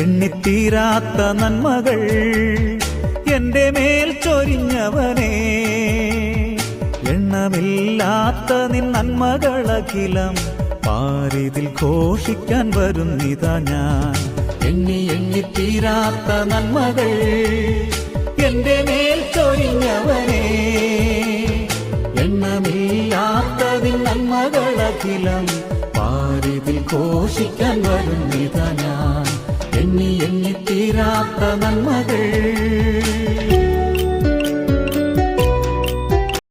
എണ്ണിത്തീരാത്ത നന്മകൾ എന്റെ മേൽ ചൊരിഞ്ഞവനേ, എണ്ണമില്ലാത്ത നിൻ നന്മകളഖിലം പാരിതിൽ ഘോഷിക്കാൻ വരുന്നിതാ ഞാൻ. എണ്ണിത്തീരാത്ത നന്മകൾ എന്റെ മേൽ ചൊരിഞ്ഞവനേ, എണ്ണമില്ലാത്ത നിൻ നന്മകളഖിലം പാരിതിൽ ഘോഷിക്കാൻ വരുന്നിതാ ഞാൻ. എണ്ണിത്തീരാത്ത നന്മകൾ